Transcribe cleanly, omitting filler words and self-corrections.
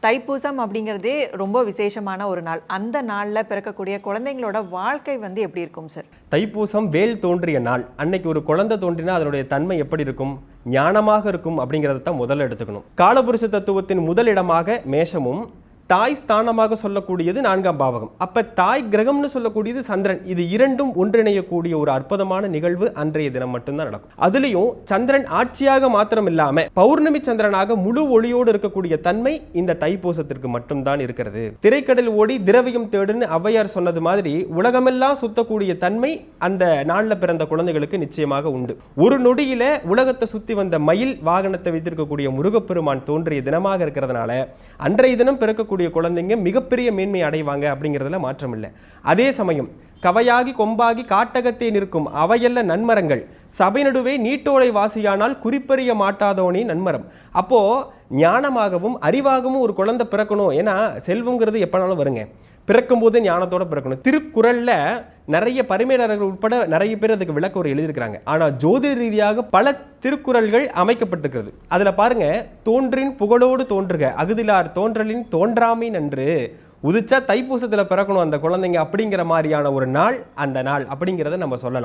தைப்பூசம் அப்படிங்கிறதே ரொம்ப விசேஷமான ஒரு நாள். அந்த நாளில் பிறக்கக்கூடிய குழந்தைங்களோட வாழ்க்கை வந்து எப்படி இருக்கும் சார்? தைப்பூசம் வேல் தோன்றிய நாள். அன்னைக்கு ஒரு குழந்தை தோன்றினா அதனுடைய தன்மை எப்படி இருக்கும்? ஞானமாக இருக்கும் அப்படிங்கிறத தான் முதல்ல எடுத்துக்கணும். காலபுருஷ தத்துவத்தின் முதலிடமாக மேஷமும், தாய் ஸ்தானமாக சொல்லக்கூடியது 4ஆம் பாவகம். அப்ப தாய் கிரகம்னு சொல்லக்கூடியது சந்திரன். இது இரண்டும் ஒன்றிணையக்கூடிய ஒரு அற்புதமான நிகழ்வு அன்றைய தினம் மட்டும்தான் நடக்கும். அதுலயும் சந்திரன் ஆட்சியாக மாத்திரம் இல்லாம பௌர்ணமி சந்திரனாக முழு ஒளியோடு இருக்கக்கூடிய தன்மை இந்த தைப்பூசத்திற்கு மட்டும்தான் இருக்கிறது. திரைக்கடல் ஓடி திரவியம் தேடுன்னு ஔவையார் சொன்னது மாதிரி உலகமெல்லாம் சுத்தக்கூடிய தன்மை அந்த நாள்ல பிறந்த குழந்தைகளுக்கு நிச்சயமாக உண்டு. ஒரு நொடியில உலகத்தை சுத்தி வந்த மயில் வாகனத்தை வைத்திருக்கக்கூடிய முருகப்பெருமான் தோன்றிய தினமாக இருக்கிறதுனால அன்றைய தினம் பிறக்கக்கூடிய குழந்தைங்க மிகப்பெரிய மேன்மை அடைவாங்க அப்படிங்கிறதுல மாற்றம் இல்லை. அதே சமயம் கவையாகி கொம்பாகி காட்டகத்தே நிற்கும் அவையல்ல நன்மரங்கள் சபை நடுவே நீட்டோலை வாசியானால் குறிப்பறிய மாட்டாதோனே நன்மரம். அப்போ ஞானமாகவும் அறிவாகவும் ஒரு குழந்தை பிறக்கணும். ஏன்னா செல்வங்கிறது எப்பனாலும் வருங்க, பிறக்கும் போதே ஞானத்தோட பிறக்கணும். திருக்குறள்ல நிறைய பரிமேலர்கள் உட்பட நிறைய பேர் அதுக்கு விளக்க ஒரு எழுதியிருக்கிறாங்க. ஆனா ஜோதிட ரீதியாக பல திருக்குறள்கள் அமைக்கப்பட்டிருக்கிறது. அதுல பாருங்க, தோன்றின் புகழோடு தோன்றுக அகுதிலார் தோன்றலின் தோன்றாமை நன்று. உதிச்சா தைப்பூசத்துல பிறக்கணும் அந்த குழந்தைங்க அப்படிங்கிற மாதிரியான ஒரு நாள் அந்த நாள் அப்படிங்கிறத நம்ம சொல்லலாம்.